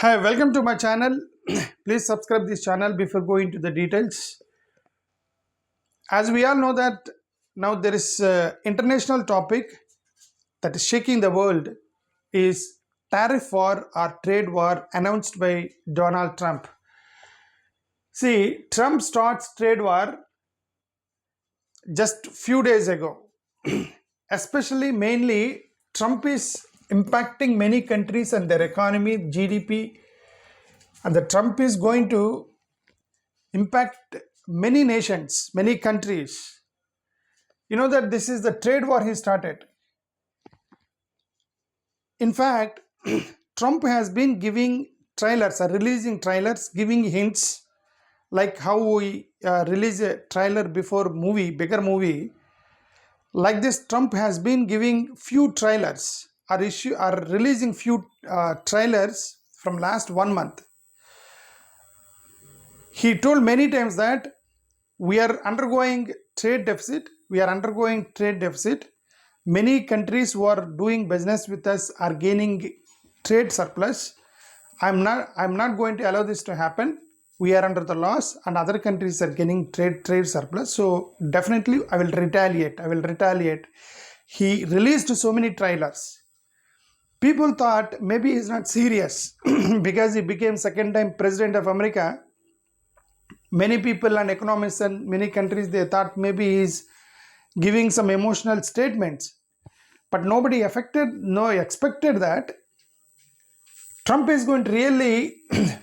Hi, welcome to my channel. Please subscribe this channel before going to the details. As we all know that now there is a international topic that is shaking the world is tariff war or trade war announced by Donald Trump. See, Trump starts trade war just few days ago. Especially mainly Trump is impacting many countries and their economy, GDP, and the Trump is going to impact many nations, many countries. You know that this is the trade war he started. In fact, Trump has been giving trailers or releasing trailers, giving hints like how we release a trailer before movie, bigger movie. Like this, Trump has been giving few trailers or releasing few trailers from last 1 month. He told many times that we are undergoing trade deficit. Many countries who are doing business with us are gaining trade surplus. I'm not going to allow this to happen. We are under the laws and other countries are gaining trade surplus. So definitely I will retaliate. He released so many trailers. People thought maybe he's not serious because he became second time president of America. Many people and economists and many countries, they thought maybe he's giving some emotional statements, but nobody expected that Trump is going to really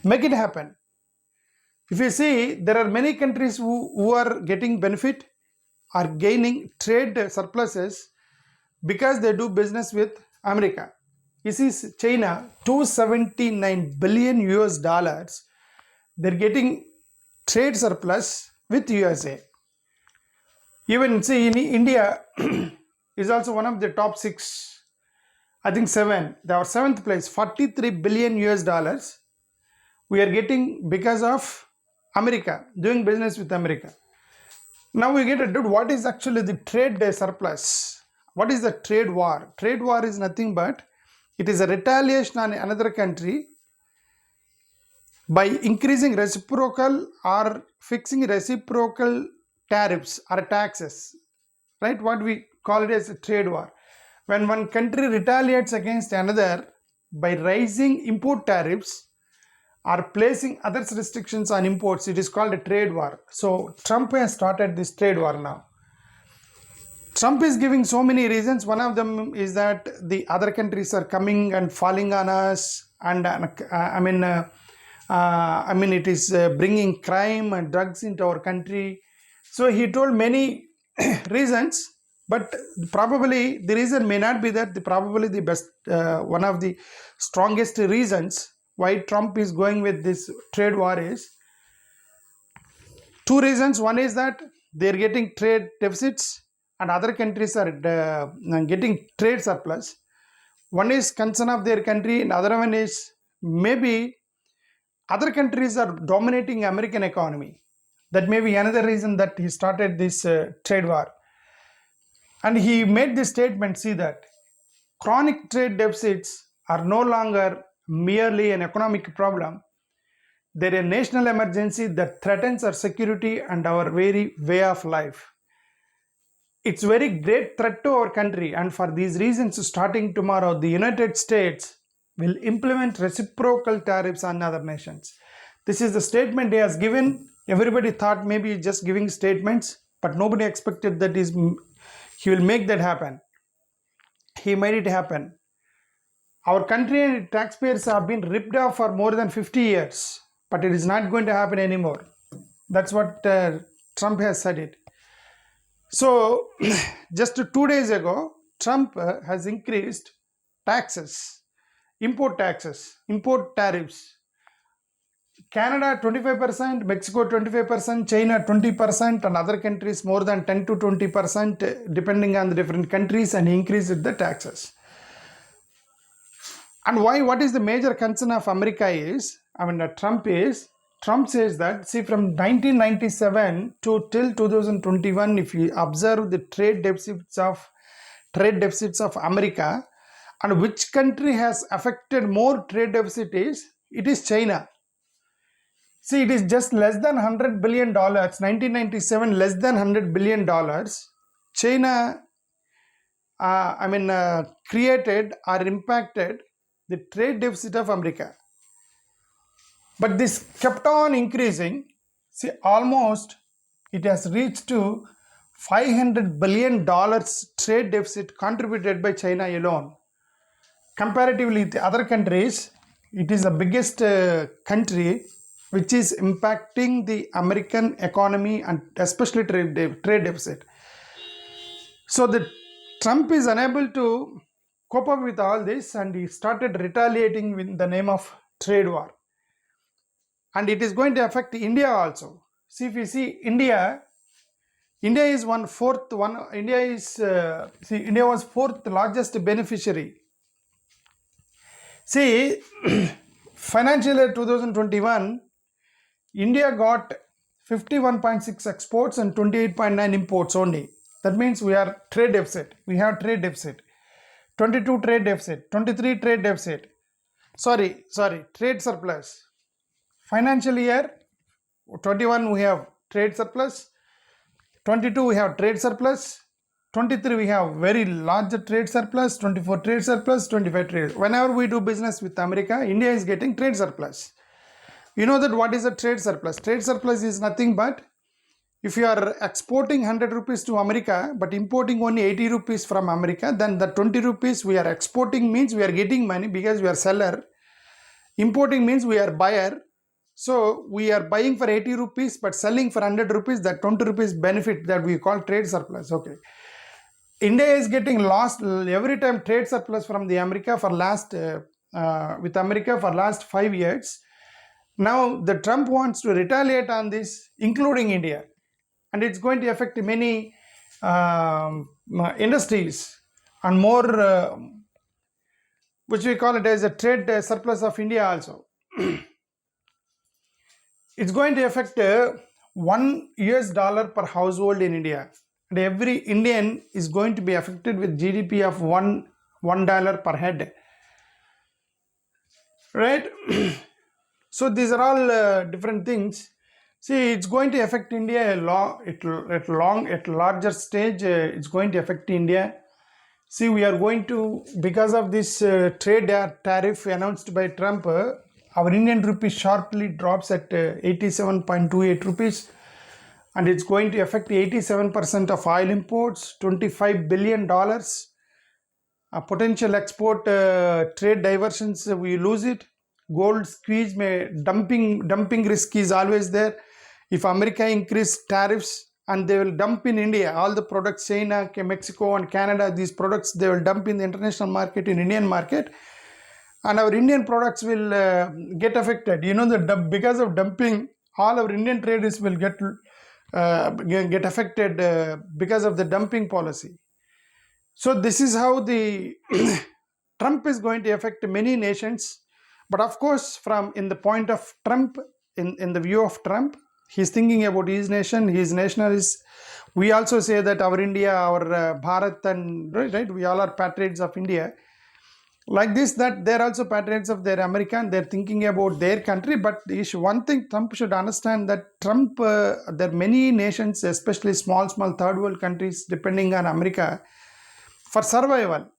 make it happen. If you see, there are many countries who are getting benefit, are gaining trade surpluses because they do business with America. You see, China, 279 billion US dollars, they're getting trade surplus with USA. Even see in India is also one of the top 6, I think 7. They are 7th place, 43 billion US dollars. We are getting because of America, doing business with America. Now we get to what is actually the trade surplus. What is the trade war? Trade war is nothing but it is a retaliation on another country by increasing reciprocal or fixing reciprocal tariffs or taxes, right? What we call it as a trade war. When one country retaliates against another by raising import tariffs or placing other restrictions on imports, it is called a trade war. So Trump has started this trade war now. Trump is giving so many reasons. One of them is that the other countries are coming and falling on us, and it is bringing crime and drugs into our country. So he told many reasons, but probably the reason may not be that. Probably the best, one of the strongest reasons why Trump is going with this trade war is two reasons. One is that they are getting trade deficits and other countries are getting trade surplus. One is concern of their country, and other one is maybe other countries are dominating American economy. That may be another reason that he started this trade war. And he made this statement, see that chronic trade deficits are no longer merely an economic problem. They're a national emergency that threatens our security and our very way of life. It's a very great threat to our country, and for these reasons, starting tomorrow, the United States will implement reciprocal tariffs on other nations. This is the statement he has given. Everybody thought maybe he's just giving statements, but nobody expected that he will make that happen. He made it happen. Our country and taxpayers have been ripped off for more than 50 years, but it is not going to happen anymore. That's what Trump has said it. So, just 2 days ago, Trump has increased taxes, import tariffs. Canada 25%, Mexico 25%, China 20%, and other countries more than 10 to 20%, depending on the different countries, and increased the taxes. And why? What is the major concern of America is, Trump says that, see, from 1997 to till 2021, if you observe the trade deficits of America, and which country has affected more trade deficit is it is China. See, it is just less than $100 billion, 1997, less than $100 billion. China, created or impacted the trade deficit of America. But this kept on increasing. See, almost it has reached to $500 billion trade deficit contributed by China alone. Comparatively to other countries, it is the biggest country which is impacting the American economy and especially trade deficit. So the Trump is unable to cope up with all this, and he started retaliating in the name of trade war. And it is going to affect India also. See, if you see India is India was fourth largest beneficiary. See, financial year 2021, India got 51.6 exports and 28.9 imports only. That means we are trade deficit. We have trade deficit. 22 trade deficit, 23 trade deficit. Trade surplus. Financial year 21 we have trade surplus. 22 we have trade surplus. 23 we have very large trade surplus. 24 trade surplus. 25 trade. Whenever we do business with America, India is getting trade surplus. You know that what is a trade surplus? Trade surplus is nothing but if you are exporting 100 rupees to America but importing only 80 rupees from America, then the 20 rupees we are exporting means we are getting money because we are seller. Importing means we are buyer. So we are buying for 80 rupees but selling for 100 rupees, that 20 rupees benefit that we call trade surplus. Okay. India is getting lost every time trade surplus from the America for last 5 years. Now the Trump wants to retaliate on this, including India, and it's going to affect many industries and more, which we call it as a trade surplus of India also. It's going to affect $1 per household in India, and every Indian is going to be affected with GDP of $1 per head, right? So these are all different things. See, it's going to affect India at larger stage. It's going to affect India. See, we are going to, because of this trade tariff announced by Trump, our Indian rupee sharply drops at 87.28 rupees, and it's going to affect 87% of oil imports, $25 billion. Potential export trade diversions, we lose it. Gold squeeze, dumping risk is always there. If America increase tariffs and they will dump in India, all the products, China, Mexico and Canada, these products, they will dump in the international market, in Indian market, and our Indian products will get affected. You know that because of dumping, all our Indian traders will get affected because of the dumping policy. So this is how the Trump is going to affect many nations. But of course, in the point of Trump, in the view of Trump, he's thinking about his nation, his nationalists. We also say that our India, our Bharat, and right, we all are patriots of India. Like this, that they're also patriots of their America, and they're thinking about their country. But one thing Trump should understand, that Trump, there are many nations, especially small third world countries, depending on America for survival.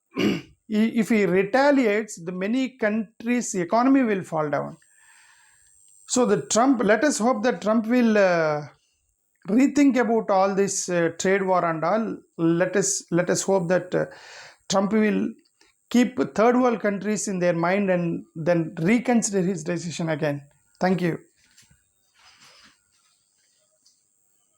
If he retaliates, the many countries' economy will fall down. So let us hope that Trump will rethink about all this trade war and all. Let us hope that Trump will keep third world countries in their mind and then reconsider his decision again. Thank you.